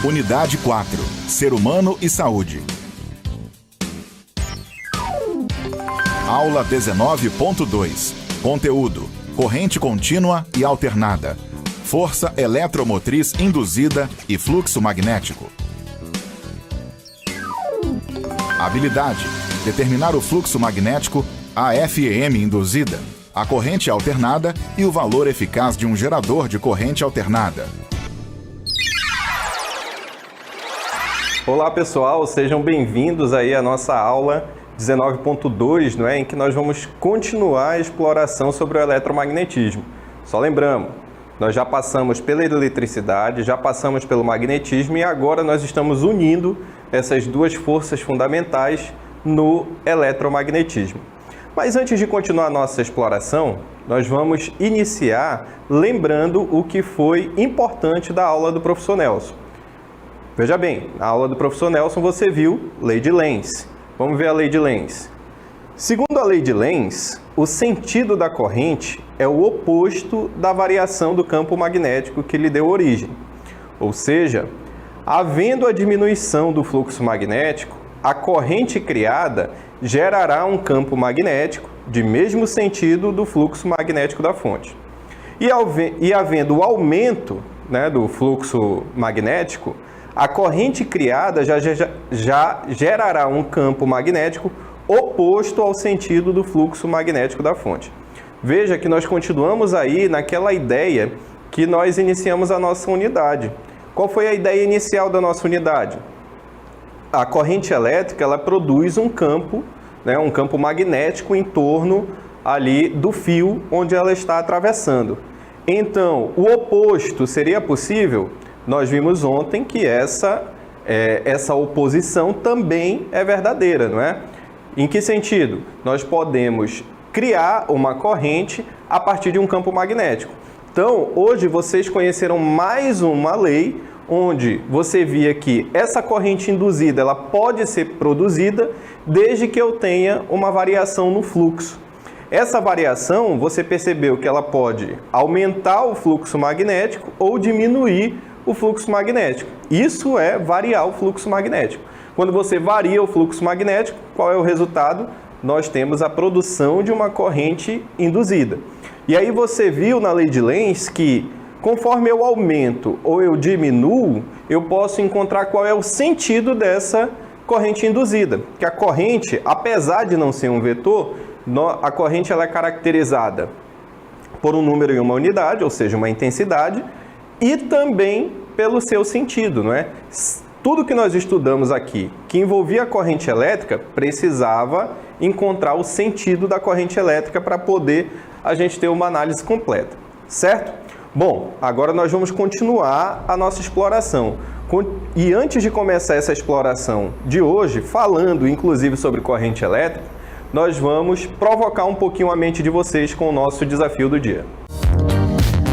Unidade 4. Ser humano e saúde. Aula 19.2. Conteúdo: corrente contínua e alternada, força eletromotriz induzida e fluxo magnético. Habilidade: determinar o fluxo magnético, a FEM induzida, a corrente alternada e o valor eficaz de um gerador de corrente alternada. Olá pessoal, sejam bem-vindos aí à nossa aula 19.2, em que nós vamos continuar a exploração sobre o eletromagnetismo. Só lembramos, nós já passamos pela eletricidade, já passamos pelo magnetismo e agora nós estamos unindo essas duas forças fundamentais no eletromagnetismo. Mas antes de continuar a nossa exploração, nós vamos iniciar lembrando o que foi importante da aula do professor Nelson. Veja bem, na aula do professor Nelson você viu lei de Lenz. Vamos ver a lei de Lenz. Segundo a lei de Lenz, o sentido da corrente é o oposto da variação do campo magnético que lhe deu origem. Ou seja, havendo a diminuição do fluxo magnético, a corrente criada gerará um campo magnético de mesmo sentido do fluxo magnético da fonte. E havendo o aumento, do fluxo magnético, a corrente criada já gerará um campo magnético oposto ao sentido do fluxo magnético da fonte. Veja que nós continuamos aí naquela ideia que nós iniciamos a nossa unidade. Qual foi a ideia inicial da nossa unidade? A corrente elétrica ela produz um campo magnético em torno ali do fio onde ela está atravessando. Então, o oposto seria possível? Nós vimos ontem que essa oposição também é verdadeira, não é? Em que sentido? Nós podemos criar uma corrente a partir de um campo magnético. Então, hoje vocês conheceram mais uma lei onde você via que essa corrente induzida ela pode ser produzida desde que eu tenha uma variação no fluxo. Essa variação, você percebeu que ela pode aumentar o fluxo magnético ou diminuir o fluxo magnético. Isso é variar o fluxo magnético. Quando você varia o fluxo magnético, qual é o resultado? Nós temos a produção de uma corrente induzida. E aí você viu na lei de Lenz que conforme eu aumento ou eu diminuo, eu posso encontrar qual é o sentido dessa corrente induzida. Que a corrente, apesar de não ser um vetor, a corrente ela é caracterizada por um número e uma unidade, ou seja, uma intensidade, e também pelo seu sentido, não é? Tudo que nós estudamos aqui, que envolvia a corrente elétrica, precisava encontrar o sentido da corrente elétrica para poder a gente ter uma análise completa, certo? Bom, agora nós vamos continuar a nossa exploração. E antes de começar essa exploração de hoje, falando inclusive sobre corrente elétrica, nós vamos provocar um pouquinho a mente de vocês com o nosso desafio do dia.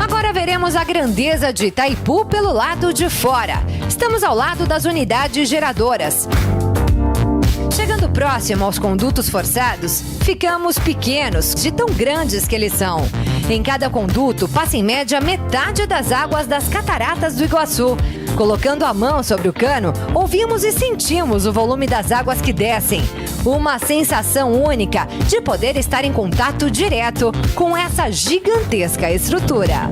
Agora veremos a grandeza de Itaipu pelo lado de fora. Estamos ao lado das unidades geradoras. Chegando próximo aos condutos forçados, ficamos pequenos, de tão grandes que eles são. Em cada conduto passa em média metade das águas das cataratas do Iguaçu. Colocando a mão sobre o cano, ouvimos e sentimos o volume das águas que descem. Uma sensação única de poder estar em contato direto com essa gigantesca estrutura.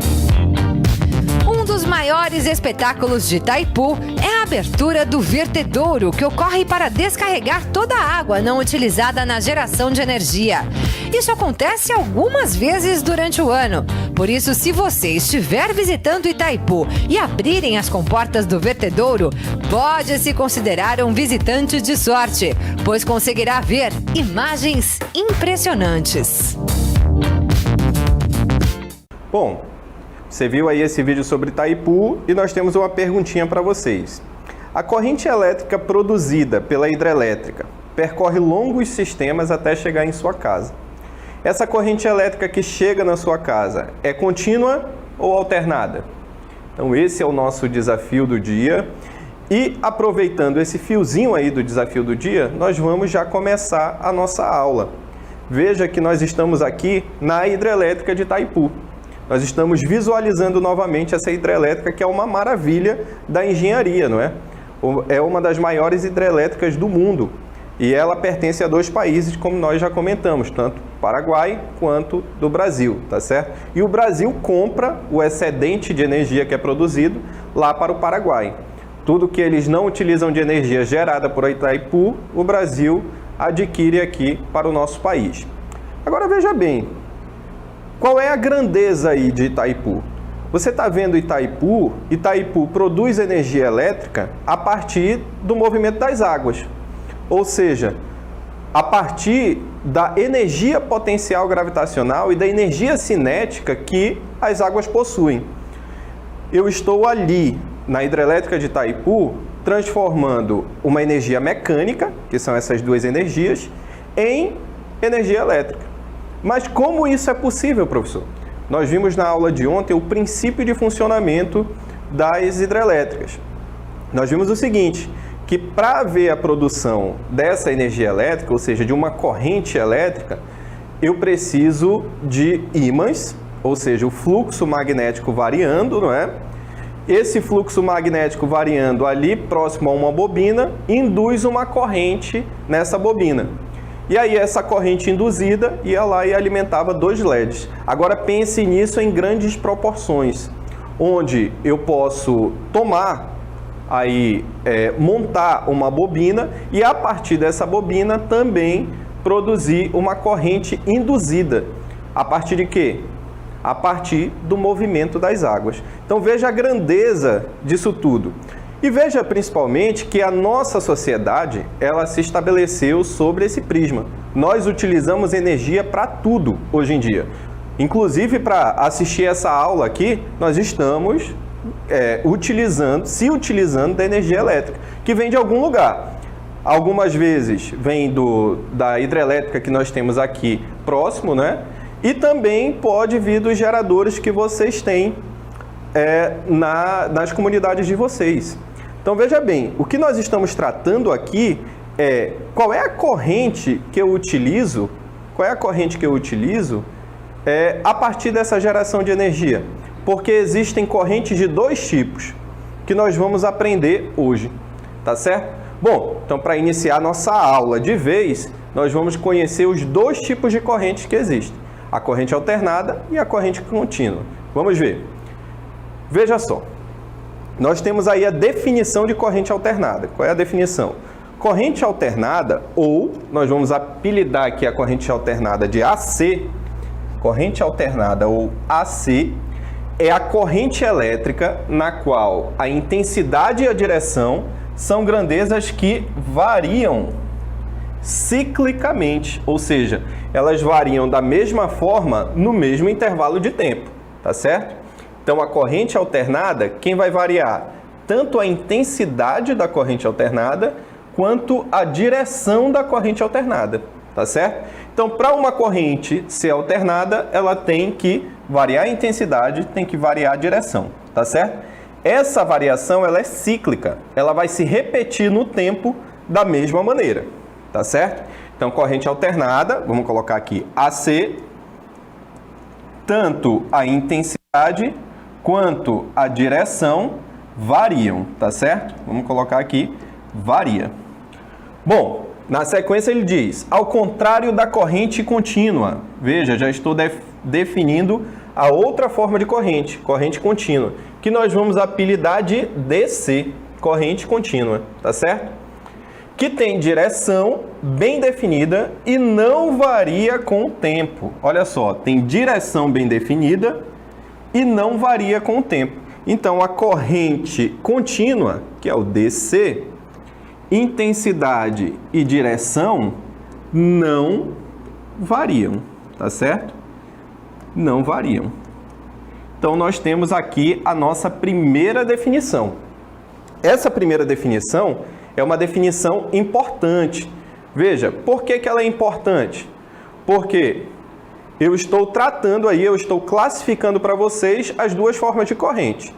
Um dos maiores espetáculos de Itaipu é a abertura do vertedouro, que ocorre para descarregar toda a água não utilizada na geração de energia. Isso acontece algumas vezes durante o ano. Por isso, se você estiver visitando Itaipu e abrirem as comportas do vertedouro, pode se considerar um visitante de sorte, pois conseguirá ver imagens impressionantes. Bom, você viu aí esse vídeo sobre Itaipu e nós temos uma perguntinha para vocês. A corrente elétrica produzida pela hidrelétrica percorre longos sistemas até chegar em sua casa. Essa corrente elétrica que chega na sua casa é contínua ou alternada? Então esse é o nosso desafio do dia. E aproveitando esse fiozinho aí do desafio do dia, nós vamos já começar a nossa aula. Veja que nós estamos aqui na hidrelétrica de Itaipu. Nós estamos visualizando novamente essa hidrelétrica que é uma maravilha da engenharia, não é? É uma das maiores hidrelétricas do mundo. E ela pertence a 2 países, como nós já comentamos, tanto Paraguai quanto do Brasil, tá certo? E o Brasil compra o excedente de energia que é produzido lá para o Paraguai. Tudo que eles não utilizam de energia gerada por Itaipu, o Brasil adquire aqui para o nosso país. Agora veja bem, qual é a grandeza aí de Itaipu? Você está vendo Itaipu produz energia elétrica a partir do movimento das águas. Ou seja, a partir da energia potencial gravitacional e da energia cinética que as águas possuem. Eu estou ali na hidrelétrica de Itaipu transformando uma energia mecânica, que são essas 2 energias, em energia elétrica. Mas como isso é possível, professor? Nós vimos na aula de ontem o princípio de funcionamento das hidrelétricas. Nós vimos o seguinte, que para haver a produção dessa energia elétrica, ou seja, de uma corrente elétrica, eu preciso de ímãs, ou seja, o fluxo magnético variando, não é? Esse fluxo magnético variando ali próximo a uma bobina induz uma corrente nessa bobina. E aí essa corrente induzida ia lá e alimentava 2 LEDs. Agora pense nisso em grandes proporções, onde eu posso montar uma bobina e a partir dessa bobina também produzir uma corrente induzida. A partir de quê? A partir do movimento das águas. Então veja a grandeza disso tudo. E veja principalmente que a nossa sociedade, ela se estabeleceu sobre esse prisma. Nós utilizamos energia para tudo hoje em dia. Inclusive para assistir essa aula aqui, nós estamos utilizando da energia elétrica, que vem de algum lugar. Algumas vezes vem da hidrelétrica que nós temos aqui próximo, né? E também pode vir dos geradores que vocês têm nas comunidades de vocês. Então veja bem, o que nós estamos tratando aqui é qual é a corrente que eu utilizo, a partir dessa geração de energia. Porque existem correntes de 2 tipos que nós vamos aprender hoje, tá certo? Bom, então para iniciar nossa aula de vez, nós vamos conhecer os 2 tipos de correntes que existem. A corrente alternada e a corrente contínua. Vamos ver. Veja só. Nós temos aí a definição de corrente alternada. Qual é a definição? Corrente alternada, ou nós vamos apelidar aqui a corrente alternada de AC. Corrente alternada ou AC é a corrente elétrica na qual a intensidade e a direção são grandezas que variam ciclicamente, ou seja, elas variam da mesma forma no mesmo intervalo de tempo, tá certo? Então a corrente alternada, quem vai variar? Tanto a intensidade da corrente alternada, quanto a direção da corrente alternada, tá certo? Então para uma corrente ser alternada, ela tem que variar a intensidade, tem que variar a direção, tá certo? Essa variação ela é cíclica, ela vai se repetir no tempo da mesma maneira. Tá certo? Então, corrente alternada, vamos colocar aqui AC, tanto a intensidade quanto a direção variam, tá certo? Vamos colocar aqui, varia. Bom, na sequência ele diz, ao contrário da corrente contínua. Veja, já estou definindo a outra forma de corrente contínua, que nós vamos apelidar de DC, corrente contínua, tá certo? Que tem direção bem definida e não varia com o tempo. Olha só, tem direção bem definida e não varia com o tempo. Então, a corrente contínua, que é o DC, intensidade e direção não variam, tá certo? Não variam. Então, nós temos aqui a nossa primeira definição. Essa primeira definição é uma definição importante. Veja, por que ela é importante? Porque eu estou tratando aí, eu estou classificando para vocês as duas formas de corrente.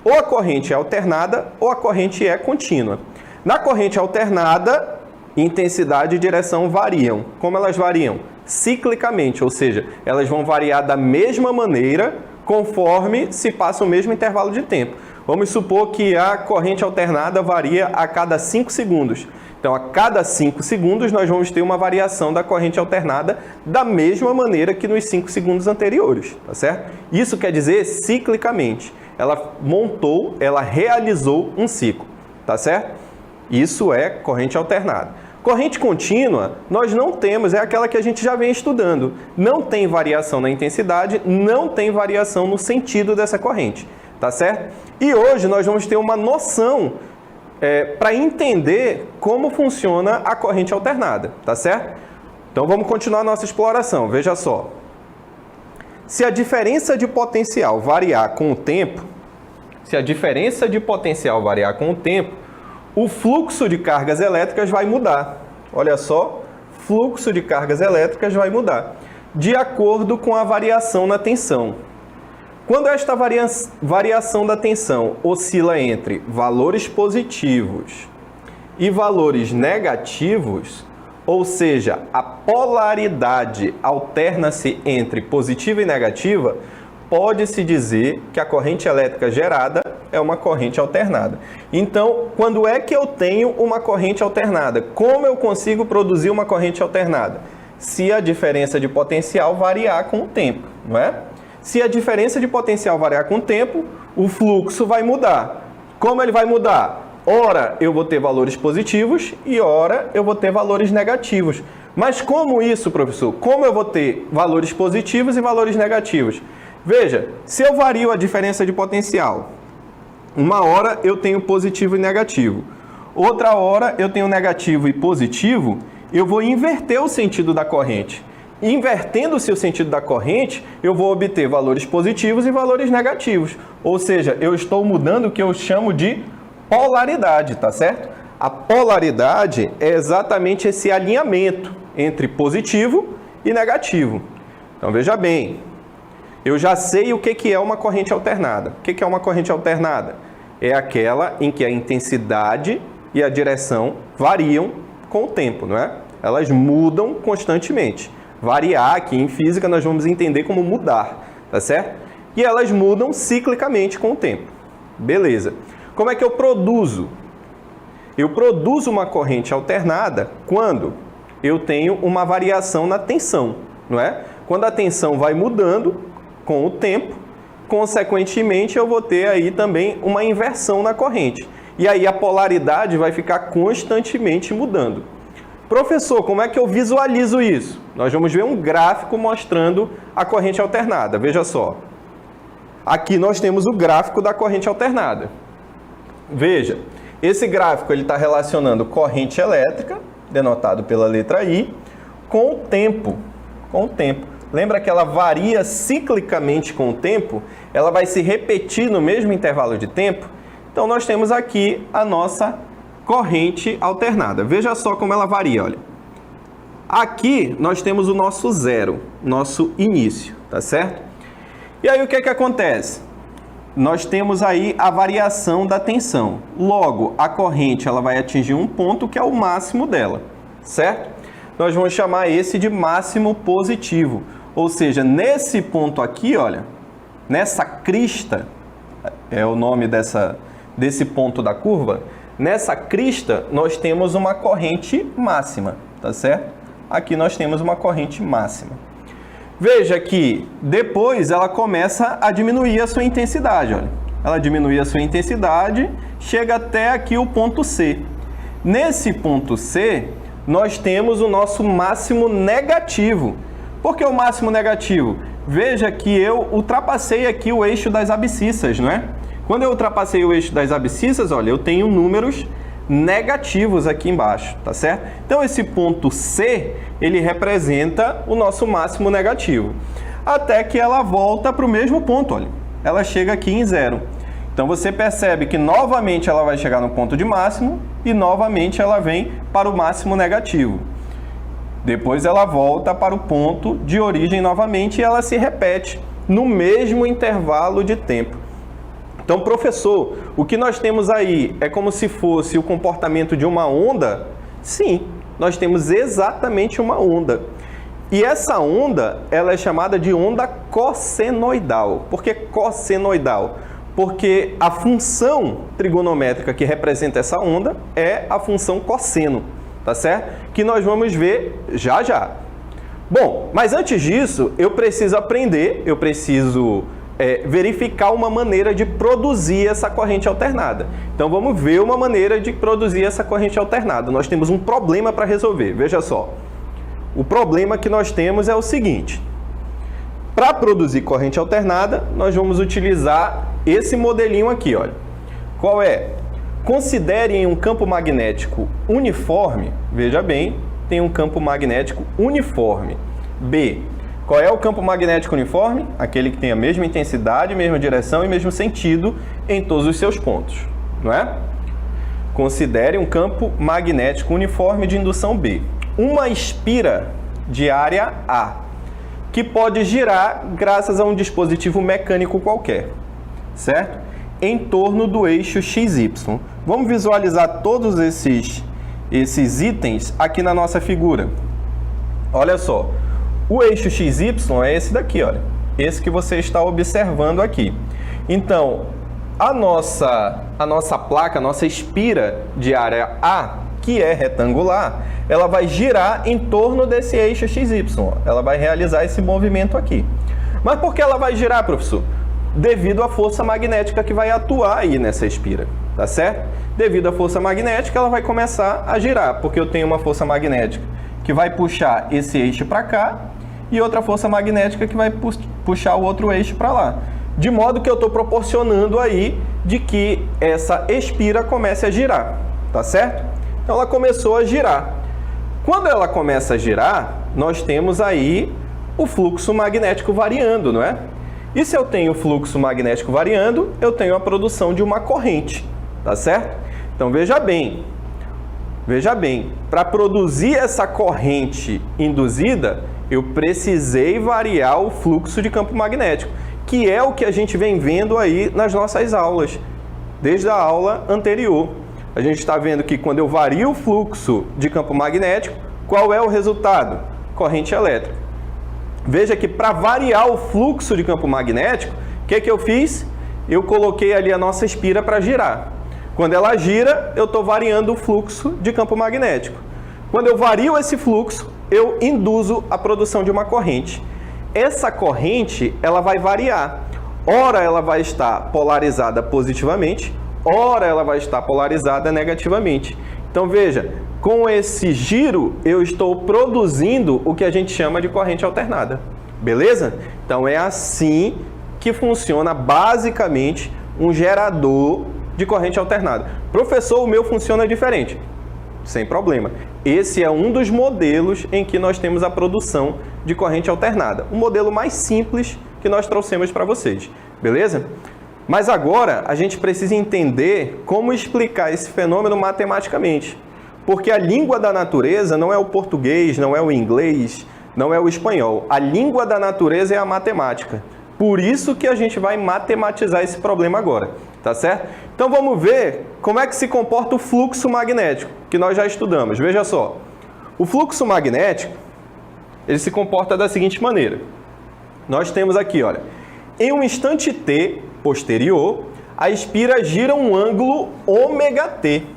Ou a corrente é alternada ou a corrente é contínua. Na corrente alternada, intensidade e direção variam. Como elas variam? Ciclicamente, ou seja, elas vão variar da mesma maneira conforme se passa o mesmo intervalo de tempo. Vamos supor que a corrente alternada varia a cada 5 segundos. Então, a cada 5 segundos, nós vamos ter uma variação da corrente alternada da mesma maneira que nos 5 segundos anteriores, tá certo? Isso quer dizer ciclicamente. Ela montou, ela realizou um ciclo, tá certo? Isso é corrente alternada. Corrente contínua, nós não temos, é aquela que a gente já vem estudando. Não tem variação na intensidade, não tem variação no sentido dessa corrente, tá certo? E hoje nós vamos ter uma noção para entender como funciona a corrente alternada, tá certo? Então vamos continuar a nossa exploração, veja só. Se a diferença de potencial variar com o tempo, o fluxo de cargas elétricas vai mudar. Olha só, fluxo de cargas elétricas vai mudar de acordo com a variação na tensão. Quando esta variação da tensão oscila entre valores positivos e valores negativos, ou seja, a polaridade alterna-se entre positiva e negativa, pode-se dizer que a corrente elétrica gerada é uma corrente alternada. Então, quando é que eu tenho uma corrente alternada? Como eu consigo produzir uma corrente alternada? Se a diferença de potencial variar com o tempo, não é? Se a diferença de potencial variar com o tempo, o fluxo vai mudar. Como ele vai mudar? Ora eu vou ter valores positivos e ora eu vou ter valores negativos. Mas como isso, professor? Como eu vou ter valores positivos e valores negativos? Veja, se eu vario a diferença de potencial, uma hora eu tenho positivo e negativo, outra hora eu tenho negativo e positivo, eu vou inverter o sentido da corrente. Invertendo-se o sentido da corrente, eu vou obter valores positivos e valores negativos. Ou seja, eu estou mudando o que eu chamo de polaridade, tá certo? A polaridade é exatamente esse alinhamento entre positivo e negativo. Então veja bem, eu já sei o que é uma corrente alternada. O que é uma corrente alternada? É aquela em que a intensidade e a direção variam com o tempo, não é? Elas mudam constantemente. Variar, aqui em física, nós vamos entender como mudar, tá certo? E elas mudam ciclicamente com o tempo. Beleza. Como é que eu produzo? Eu produzo uma corrente alternada quando eu tenho uma variação na tensão, não é? Quando a tensão vai mudando com o tempo, consequentemente eu vou ter aí também uma inversão na corrente. E aí a polaridade vai ficar constantemente mudando. Professor, como é que eu visualizo isso? Nós vamos ver um gráfico mostrando a corrente alternada. Veja só. Aqui nós temos o gráfico da corrente alternada. Veja, esse gráfico ele está relacionando corrente elétrica, denotado pela letra I, com o tempo. Lembra que ela varia ciclicamente com o tempo? Ela vai se repetir no mesmo intervalo de tempo? Então nós temos aqui a nossa corrente alternada. Veja só como ela varia, olha. Aqui nós temos o nosso zero, nosso início, tá certo? E aí o que acontece? Nós temos aí a variação da tensão. Logo, a corrente ela vai atingir um ponto que é o máximo dela, certo? Nós vamos chamar esse de máximo positivo. Ou seja, nesse ponto aqui, olha, nessa crista, é o nome desse ponto da curva, nessa crista nós temos uma corrente máxima, tá certo? Aqui nós temos uma corrente máxima. Veja que depois ela começa a diminuir a sua intensidade, olha. Ela diminui a sua intensidade, chega até aqui o ponto C. Nesse ponto C, nós temos o nosso máximo negativo. Por que o máximo negativo? Veja que eu ultrapassei aqui o eixo das abscissas, não é? Quando eu ultrapassei o eixo das abscissas, olha, eu tenho números negativos aqui embaixo, tá certo? Então esse ponto C, ele representa o nosso máximo negativo. Até que ela volta para o mesmo ponto, olha. Ela chega aqui em zero. Então você percebe que novamente ela vai chegar no ponto de máximo e novamente ela vem para o máximo negativo. Depois ela volta para o ponto de origem novamente e ela se repete no mesmo intervalo de tempo. Então, professor, o que nós temos aí é como se fosse o comportamento de uma onda? Sim, nós temos exatamente uma onda. E essa onda, ela é chamada de onda cossenoidal. Por que cossenoidal? Porque a função trigonométrica que representa essa onda é a função cosseno, tá certo? Que nós vamos ver já já. Bom, mas antes disso, eu preciso aprender, verificar uma maneira de produzir essa corrente alternada. Então vamos ver uma maneira de produzir essa corrente alternada. Nós temos um problema para resolver, veja só. O problema que nós temos é o seguinte: para produzir corrente alternada, nós vamos utilizar esse modelinho aqui, olha. Qual é? Considerem um campo magnético uniforme, veja bem, tem um campo magnético uniforme. B. Qual é o campo magnético uniforme? Aquele que tem a mesma intensidade, mesma direção e mesmo sentido em todos os seus pontos, não é? Considere um campo magnético uniforme de indução B. Uma espira de área A, que pode girar graças a um dispositivo mecânico qualquer, certo? Em torno do eixo XY. Vamos visualizar todos esses itens aqui na nossa figura. Olha só, o eixo XY é esse daqui, olha. Esse que você está observando aqui. Então, a nossa placa, a nossa espira de área A, que é retangular, ela vai girar em torno desse eixo XY. Ela vai realizar esse movimento aqui. Mas por que ela vai girar, professor? Devido à força magnética que vai atuar aí nessa espira, tá certo? Devido à força magnética, ela vai começar a girar, porque eu tenho uma força magnética que vai puxar esse eixo para cá e outra força magnética que vai puxar o outro eixo para lá. De modo que eu estou proporcionando aí de que essa espira comece a girar, tá certo? Então ela começou a girar. Quando ela começa a girar, nós temos aí o fluxo magnético variando, não é? E se eu tenho o fluxo magnético variando, eu tenho a produção de uma corrente, tá certo? Então veja bem, para produzir essa corrente induzida, eu precisei variar o fluxo de campo magnético, que é o que a gente vem vendo aí nas nossas aulas, desde a aula anterior. A gente está vendo que quando eu vario o fluxo de campo magnético, qual é o resultado? Corrente elétrica. Veja que para variar o fluxo de campo magnético, o que eu fiz? Eu coloquei ali a nossa espira para girar. Quando ela gira, eu estou variando o fluxo de campo magnético. Quando eu vario esse fluxo, eu induzo a produção de uma corrente. Essa corrente, ela vai variar. Ora ela vai estar polarizada positivamente, ora ela vai estar polarizada negativamente. Então veja, com esse giro eu estou produzindo o que a gente chama de corrente alternada. Beleza? Então é assim que funciona basicamente um gerador de corrente alternada. Professor, o meu funciona diferente. Sem problema. Esse é um dos modelos em que nós temos a produção de corrente alternada. O modelo mais simples que nós trouxemos para vocês. Beleza? Mas agora a gente precisa entender como explicar esse fenômeno matematicamente. Porque a língua da natureza não é o português, não é o inglês, não é o espanhol. A língua da natureza é a matemática. Por isso que a gente vai matematizar esse problema agora, tá certo? Então vamos ver como é que se comporta o fluxo magnético, que nós já estudamos. Veja só, o fluxo magnético, ele se comporta da seguinte maneira. Nós temos aqui, olha, em um instante t posterior, a espira gira um ângulo ômega-t,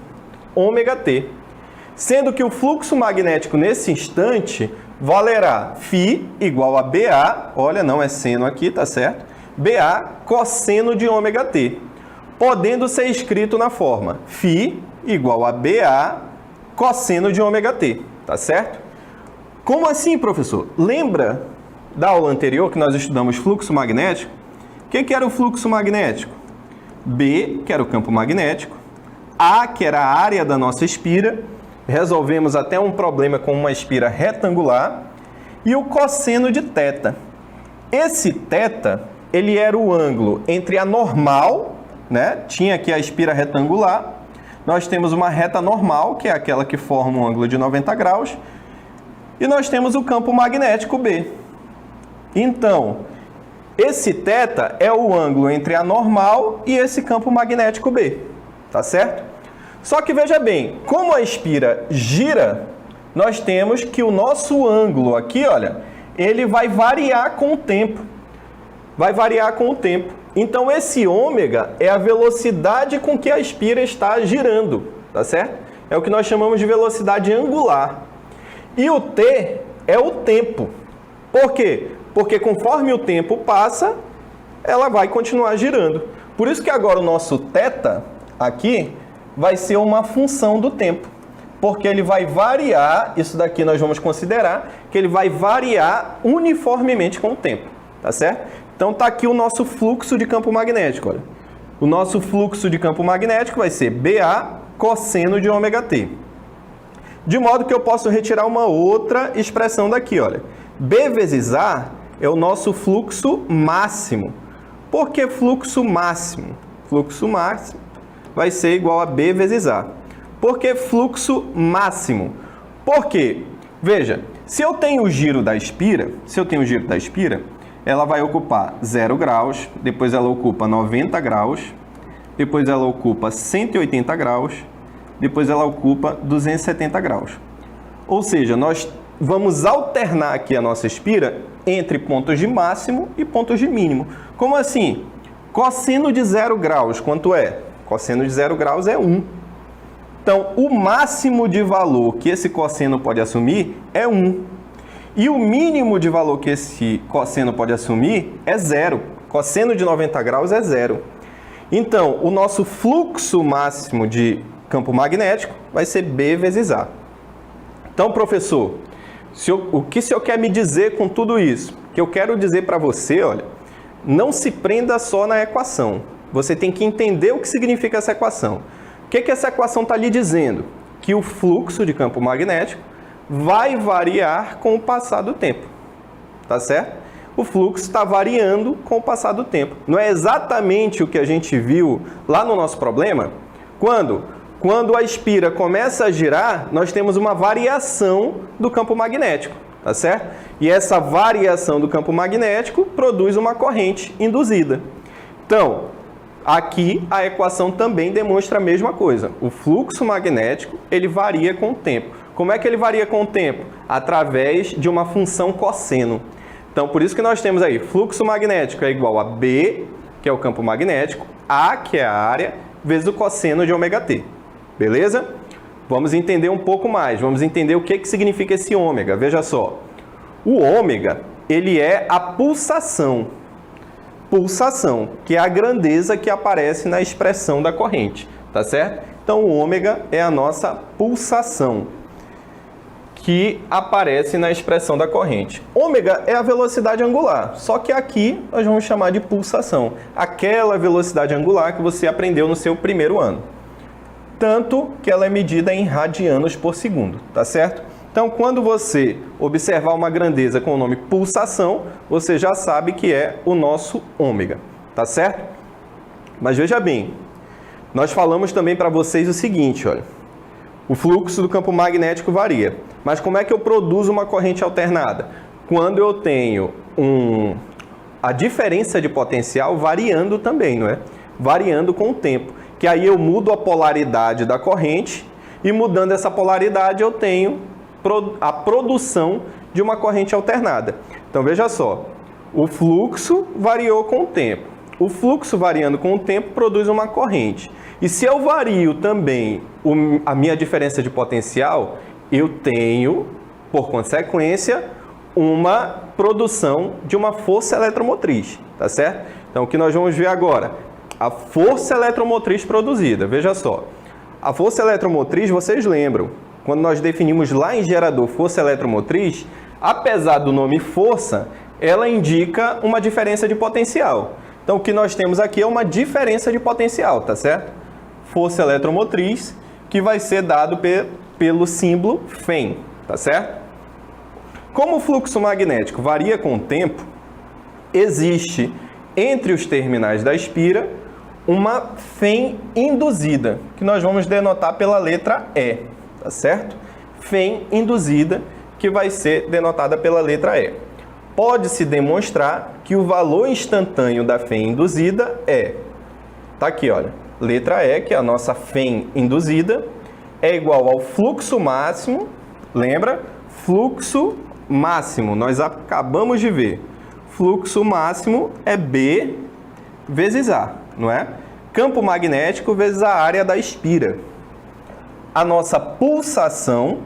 sendo que o fluxo magnético nesse instante valerá φ igual a BA, olha, não é seno aqui, tá certo? BA cosseno de ômega-t, podendo ser escrito na forma φ igual a BA cosseno de ômega-t, tá certo? Como assim, professor? Lembra da aula anterior que nós estudamos fluxo magnético? O que era o fluxo magnético? B, que era o campo magnético, A, que era a área da nossa espira, resolvemos até um problema com uma espira retangular, e o cosseno de θ. Esse θ, ele era o ângulo entre a normal, né? Tinha aqui a espira retangular, nós temos uma reta normal, que é aquela que forma um ângulo de 90 graus, E nós temos o campo magnético B. Então, esse θ é o ângulo entre a normal e esse campo magnético B, tá certo? Só que veja bem, como a espira gira, nós temos que o nosso ângulo aqui, olha, ele vai variar com o tempo. Vai variar com o tempo. Então, esse ômega é a velocidade com que a espira está girando, tá certo? É o que nós chamamos de velocidade angular. E o t é o tempo. Por quê? Porque conforme o tempo passa, ela vai continuar girando. Por isso que agora o nosso θ aqui vai ser uma função do tempo. Porque ele vai variar, isso daqui nós vamos considerar, que ele vai variar uniformemente com o tempo, tá certo? Então está aqui o nosso fluxo de campo magnético, olha. O nosso fluxo de campo magnético vai ser BA cosseno de ômega-t. De modo que eu posso retirar uma outra expressão daqui, olha. B vezes A é o nosso fluxo máximo. Por que fluxo máximo? Fluxo máximo vai ser igual a B vezes A. Por que fluxo máximo? Porque, veja, se eu tenho o giro da espira, ela vai ocupar 0 graus, depois ela ocupa 90 graus, depois ela ocupa 180 graus, depois ela ocupa 270 graus. Ou seja, nós vamos alternar aqui a nossa espira entre pontos de máximo e pontos de mínimo. Como assim? Cosseno de 0 graus, quanto é? Cosseno de 0 graus é 1. Então, o máximo de valor que esse cosseno pode assumir é 1. E o mínimo de valor que esse cosseno pode assumir é 0. Cosseno de 90 graus é 0. Então, o nosso fluxo máximo de campo magnético vai ser B vezes A. Então, professor, o que o senhor quer me dizer com tudo isso? O que eu quero dizer para você, olha, não se prenda só na equação. Você tem que entender o que significa essa equação. O que essa equação está lhe dizendo? Que o fluxo de campo magnético vai variar com o passar do tempo. Tá certo? O fluxo está variando com o passar do tempo. Não é exatamente o que a gente viu lá no nosso problema? Quando a espira começa a girar, nós temos uma variação do campo magnético. Tá certo? E essa variação do campo magnético produz uma corrente induzida. Então, aqui a equação também demonstra a mesma coisa. O fluxo magnético, ele varia com o tempo. Como é que ele varia com o tempo? Através de uma função cosseno. Então, por isso que nós temos aí, fluxo magnético é igual a B, que é o campo magnético, A, que é a área, vezes o cosseno de ômega-t. Beleza? Vamos entender um pouco mais. Vamos entender o que significa esse ômega. Veja só. O ômega, ele é a pulsação. Pulsação, que é a grandeza que aparece na expressão da corrente, tá certo? Então, o ômega é a nossa pulsação, que aparece na expressão da corrente. Ômega é a velocidade angular, só que aqui nós vamos chamar de pulsação, aquela velocidade angular que você aprendeu no seu primeiro ano. Tanto que ela é medida em radianos por segundo, tá certo? Então, quando você observar uma grandeza com o nome pulsação, você já sabe que é o nosso ômega, tá certo? Mas veja bem, nós falamos também para vocês o seguinte, olha, o fluxo do campo magnético varia, mas como é que eu produzo uma corrente alternada? Quando eu tenho a diferença de potencial variando também, não é? Variando com o tempo, que aí eu mudo a polaridade da corrente e mudando essa polaridade eu tenho a produção de uma corrente alternada. Então, veja só, o fluxo variou com o tempo. O fluxo variando com o tempo produz uma corrente. E se eu vario também a minha diferença de potencial, eu tenho, por consequência, uma produção de uma força eletromotriz, tá certo? Então, o que nós vamos ver agora? A força eletromotriz produzida. Veja só, a força eletromotriz, vocês lembram, quando nós definimos lá em gerador força eletromotriz, apesar do nome força, ela indica uma diferença de potencial. Então, o que nós temos aqui é uma diferença de potencial, tá certo? Força eletromotriz, que vai ser dado pelo símbolo Φ, tá certo? Como o fluxo magnético varia com o tempo, existe entre os terminais da espira uma Φ induzida, que nós vamos denotar pela letra E. Tá certo? Φ induzida, que vai ser denotada pela letra E. Pode-se demonstrar que o valor instantâneo da FEM induzida tá aqui, olha, letra E, que é a nossa FEM induzida, é igual ao fluxo máximo, lembra? Fluxo máximo, nós acabamos de ver. Fluxo máximo é B vezes A, não é? Campo magnético vezes a área da espira. A nossa pulsação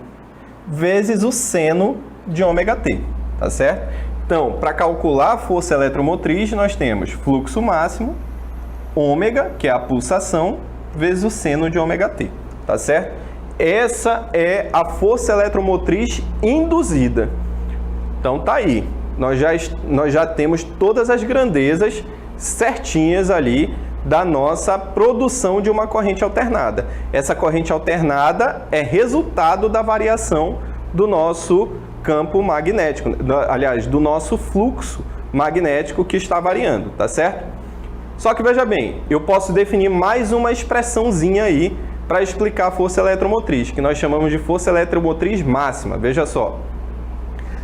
vezes o seno de ômega-t, tá certo? Então, para calcular a força eletromotriz, nós temos fluxo máximo, ômega, que é a pulsação, vezes o seno de ômega-t, tá certo? Essa é a força eletromotriz induzida. Então, tá aí. Nós já temos todas as grandezas certinhas ali da nossa produção de uma corrente alternada. Essa corrente alternada é resultado da variação do nosso campo magnético, aliás, do nosso fluxo magnético que está variando, tá certo? Só que veja bem, eu posso definir mais uma expressãozinha aí para explicar a força eletromotriz, que nós chamamos de força eletromotriz máxima. Veja só,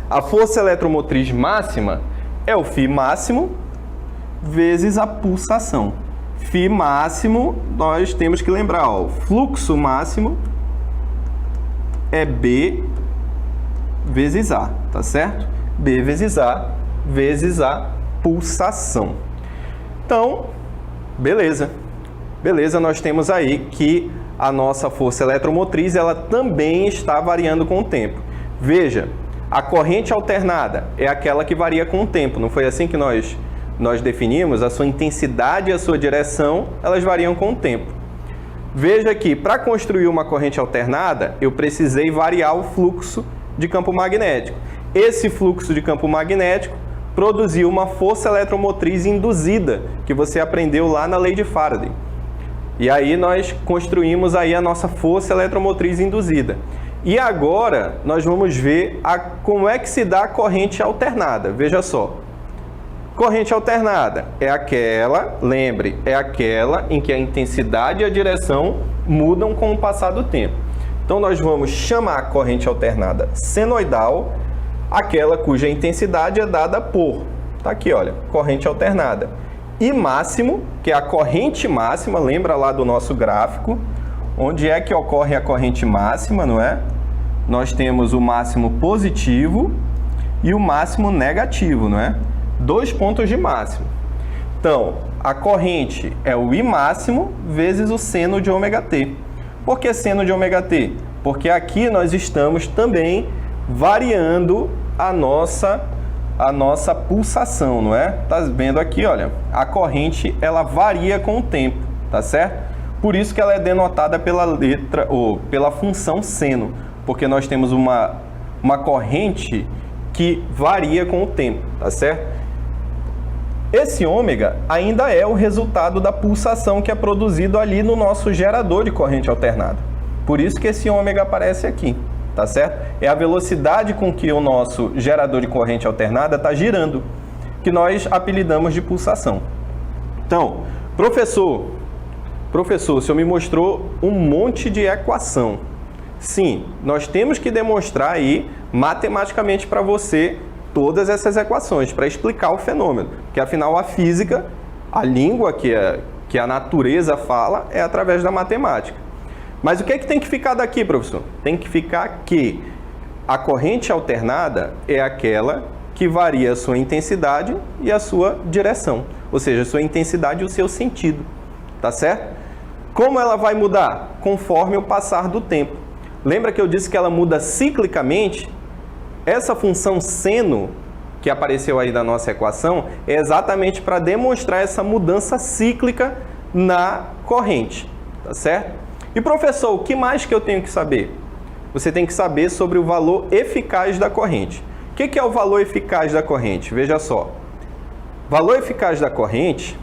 a força eletromotriz máxima é o φ máximo vezes a pulsação. Φ máximo, nós temos que lembrar, ó, o fluxo máximo é B vezes A, tá certo? B vezes A pulsação. Então, beleza. Beleza, nós temos aí que a nossa força eletromotriz, ela também está variando com o tempo. Veja, a corrente alternada é aquela que varia com o tempo, não foi assim que nós definimos? A sua intensidade e a sua direção, elas variam com o tempo. Veja que, para construir uma corrente alternada, eu precisei variar o fluxo de campo magnético. Esse fluxo de campo magnético produziu uma força eletromotriz induzida, que você aprendeu lá na lei de Faraday. E aí nós construímos aí a nossa força eletromotriz induzida. E agora nós vamos ver como é que se dá a corrente alternada. Veja só. Corrente alternada é aquela, lembre, é aquela em que a intensidade e a direção mudam com o passar do tempo. Então, nós vamos chamar a corrente alternada senoidal, aquela cuja intensidade é dada por, tá aqui, olha, corrente alternada. E máximo, que é a corrente máxima, lembra lá do nosso gráfico, onde é que ocorre a corrente máxima, não é? Nós temos o máximo positivo e o máximo negativo, não é? 2 pontos de máximo. Então, a corrente é o I máximo vezes o seno de ômega-t. Por que seno de ômega-t? Porque aqui nós estamos também variando a nossa pulsação, não é? Tá vendo aqui, olha, a corrente ela varia com o tempo, tá certo? Por isso que ela é denotada pela letra ou pela função seno, porque nós temos uma corrente que varia com o tempo, tá certo? Esse ômega ainda é o resultado da pulsação que é produzido ali no nosso gerador de corrente alternada. Por isso que esse ômega aparece aqui, tá certo? É a velocidade com que o nosso gerador de corrente alternada está girando, que nós apelidamos de pulsação. Então, professor, o senhor me mostrou um monte de equação. Sim, nós temos que demonstrar aí matematicamente para você todas essas equações para explicar o fenômeno, que afinal a física, a língua que a natureza fala é através da matemática. Mas o que é que tem que ficar daqui, professor? Tem que ficar que a corrente alternada é aquela que varia a sua intensidade e a sua direção, ou seja, a sua intensidade e o seu sentido, tá certo? Como ela vai mudar? Conforme o passar do tempo. Lembra que eu disse que ela muda ciclicamente? Essa função seno, que apareceu aí na nossa equação, é exatamente para demonstrar essa mudança cíclica na corrente, tá certo? E professor, o que mais que eu tenho que saber? Você tem que saber sobre o valor eficaz da corrente. O que é o valor eficaz da corrente? Veja só. Valor eficaz da corrente,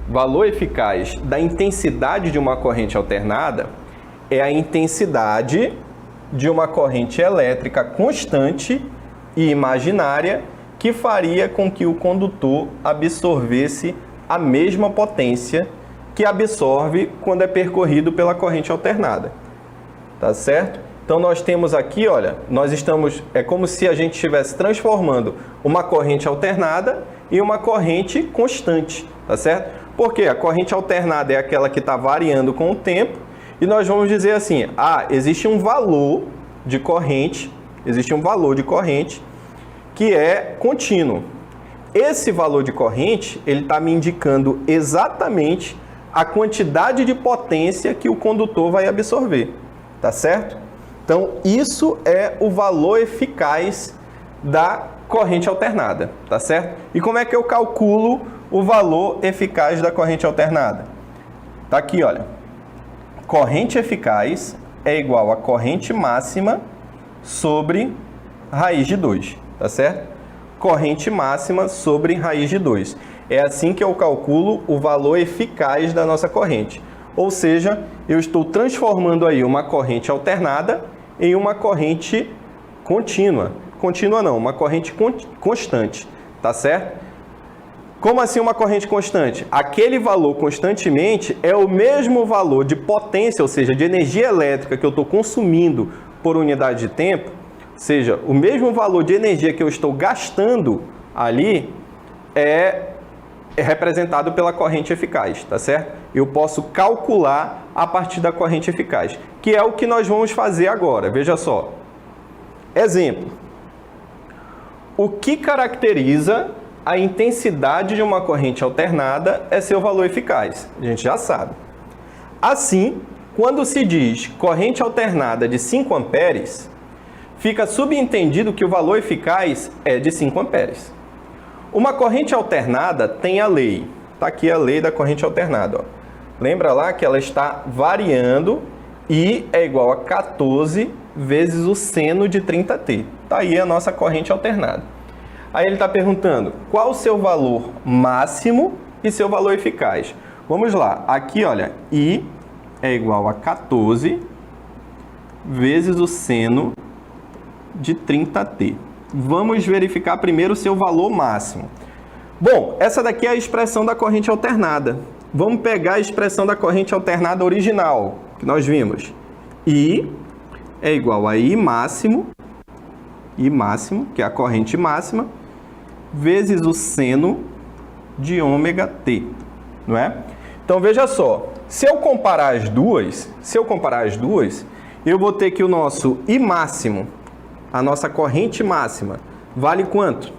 valor eficaz da intensidade de uma corrente alternada é a intensidade de uma corrente elétrica constante e imaginária que faria com que o condutor absorvesse a mesma potência que absorve quando é percorrido pela corrente alternada. Tá certo? Então nós temos aqui, olha, é como se a gente estivesse transformando uma corrente alternada em uma corrente constante, tá certo? Porque a corrente alternada é aquela que está variando com o tempo, e nós vamos dizer assim, existe um valor de corrente, que é contínuo. Esse valor de corrente, ele está me indicando exatamente a quantidade de potência que o condutor vai absorver, tá certo? Então, isso é o valor eficaz da corrente alternada, tá certo? E como é que eu calculo o valor eficaz da corrente alternada? Tá aqui, olha. Corrente eficaz é igual a corrente máxima sobre raiz de 2, tá certo? Corrente máxima sobre raiz de 2. É assim que eu calculo o valor eficaz da nossa corrente. Ou seja, eu estou transformando aí uma corrente alternada em uma corrente contínua. Contínua não, uma corrente constante, tá certo? Como assim uma corrente constante? Aquele valor constantemente é o mesmo valor de potência, ou seja, de energia elétrica que eu estou consumindo por unidade de tempo, ou seja, o mesmo valor de energia que eu estou gastando ali é representado pela corrente eficaz, tá certo? Eu posso calcular a partir da corrente eficaz, que é o que nós vamos fazer agora. Veja só. Exemplo. O que caracteriza a intensidade de uma corrente alternada é seu valor eficaz. A gente já sabe. Assim, quando se diz corrente alternada de 5 amperes, fica subentendido que o valor eficaz é de 5 amperes. Uma corrente alternada tem a lei. Está aqui a lei da corrente alternada. Ó. Lembra lá que ela está variando e é igual a 14 vezes o seno de 30t. Está aí a nossa corrente alternada. Aí ele está perguntando qual o seu valor máximo e seu valor eficaz. Vamos lá. Aqui, olha, I é igual a 14 vezes o seno de 30t. Vamos verificar primeiro o seu valor máximo. Bom, essa daqui é a expressão da corrente alternada. Vamos pegar a expressão da corrente alternada original, que nós vimos. I é igual a I máximo, que é a corrente máxima, vezes o seno de ômega t, não é? Então, veja só, se eu comparar as duas, eu vou ter que o nosso I máximo, a nossa corrente máxima, vale quanto?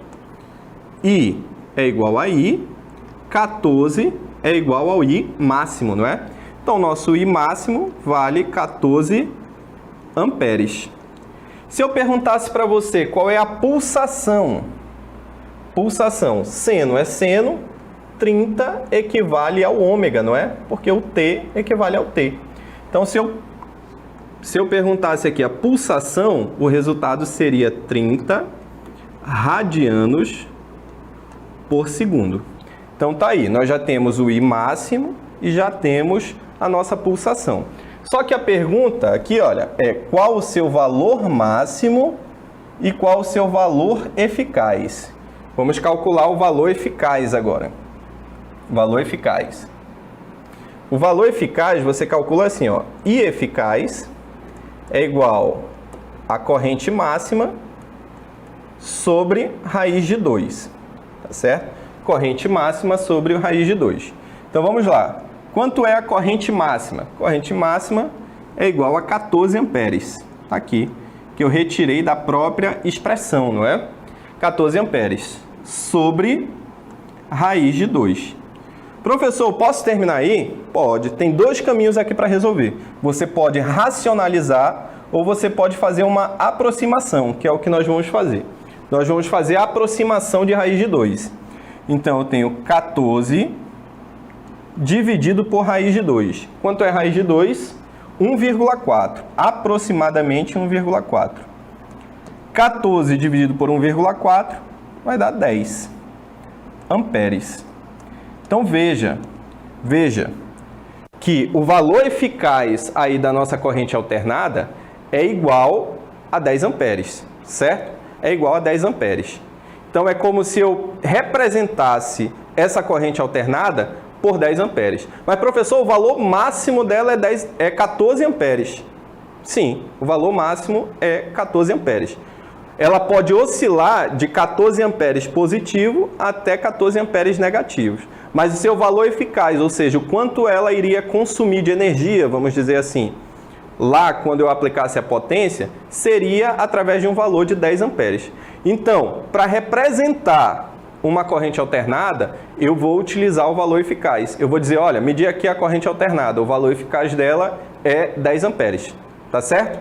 I é igual a I, 14 é igual ao I máximo, não é? Então, nosso I máximo vale 14 amperes. Se eu perguntasse para você qual é a pulsação, seno é seno, 30 equivale ao ômega, não é? Porque o T equivale ao T. Então, se eu perguntasse aqui a pulsação, o resultado seria 30 radianos por segundo. Então, tá aí, nós já temos o I máximo e já temos a nossa pulsação. Só que a pergunta aqui, olha, é qual o seu valor máximo e qual o seu valor eficaz. Vamos calcular o valor eficaz agora. Valor eficaz. O valor eficaz você calcula assim, ó, I eficaz é igual a corrente máxima sobre raiz de 2, tá certo? Corrente máxima sobre raiz de 2. Então vamos lá. Quanto é a corrente máxima? Corrente máxima é igual a 14 amperes. Tá aqui, que eu retirei da própria expressão, não é? 14 amperes sobre raiz de 2. Professor, posso terminar aí? Pode. Tem dois caminhos aqui para resolver. Você pode racionalizar ou você pode fazer uma aproximação, que é o que nós vamos fazer. Nós vamos fazer a aproximação de raiz de 2. Então, eu tenho 14 dividido por raiz de 2. Quanto é raiz de 2? 1,4. Aproximadamente 1,4. 14 dividido por 1,4 vai dar 10 amperes. Então, veja que o valor eficaz aí da nossa corrente alternada é igual a 10 amperes, certo? É igual a 10 amperes. Então, é como se eu representasse essa corrente alternada por 10 amperes. Mas, professor, o valor máximo dela é 14 amperes. Sim, o valor máximo é 14 amperes. Ela pode oscilar de 14 amperes positivo até 14 amperes negativos. Mas o seu valor eficaz, ou seja, o quanto ela iria consumir de energia, vamos dizer assim, lá quando eu aplicasse a potência, seria através de um valor de 10 amperes. Então, para representar uma corrente alternada, eu vou utilizar o valor eficaz. Eu vou dizer, olha, medir aqui a corrente alternada, o valor eficaz dela é 10 amperes, tá certo?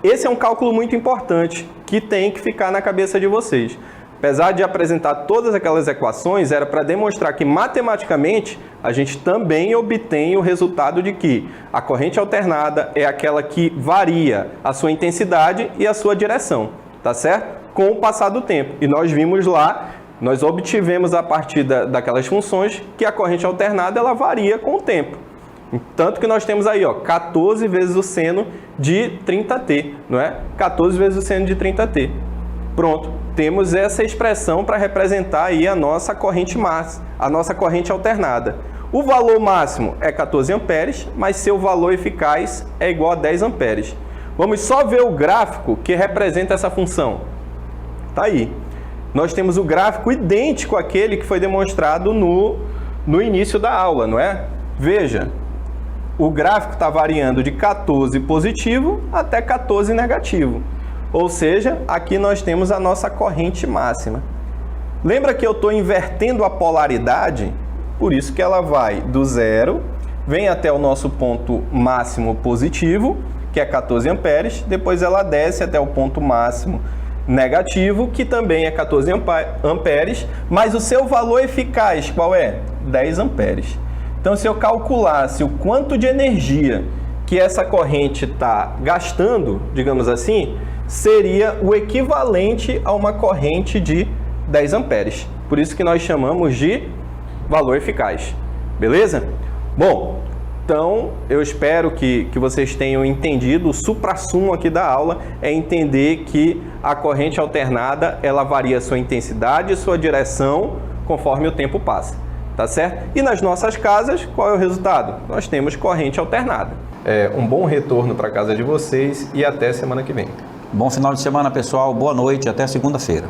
Esse é um cálculo muito importante que tem que ficar na cabeça de vocês. Apesar de apresentar todas aquelas equações, era para demonstrar que matematicamente a gente também obtém o resultado de que a corrente alternada é aquela que varia a sua intensidade e a sua direção, tá certo? Com o passar do tempo. E nós vimos lá, nós obtivemos a partir daquelas funções que a corrente alternada ela varia com o tempo. Tanto que nós temos aí, ó, 14 vezes o seno de 30t, não é? 14 vezes o seno de 30t. Pronto, temos essa expressão para representar aí a nossa corrente máxima, a nossa corrente alternada. O valor máximo é 14 amperes, mas seu valor eficaz é igual a 10 amperes. Vamos só ver o gráfico que representa essa função. Tá aí. Nós temos o gráfico idêntico àquele que foi demonstrado no início da aula, não é? Veja. O gráfico está variando de 14 positivo até 14 negativo. Ou seja, aqui nós temos a nossa corrente máxima. Lembra que eu estou invertendo a polaridade? Por isso que ela vai do zero, vem até o nosso ponto máximo positivo, que é 14 amperes, depois ela desce até o ponto máximo negativo, que também é 14 amperes, mas o seu valor eficaz qual é? 10 amperes. Então, se eu calculasse o quanto de energia que essa corrente está gastando, digamos assim, seria o equivalente a uma corrente de 10 amperes. Por isso que nós chamamos de valor eficaz. Beleza? Bom, então eu espero que vocês tenham entendido. O suprassumo aqui da aula é entender que a corrente alternada ela varia sua intensidade e sua direção conforme o tempo passa. Tá certo? E nas nossas casas, qual é o resultado? Nós temos corrente alternada. Um bom retorno para a casa de vocês e até semana que vem. Bom final de semana, pessoal. Boa noite. Até segunda-feira.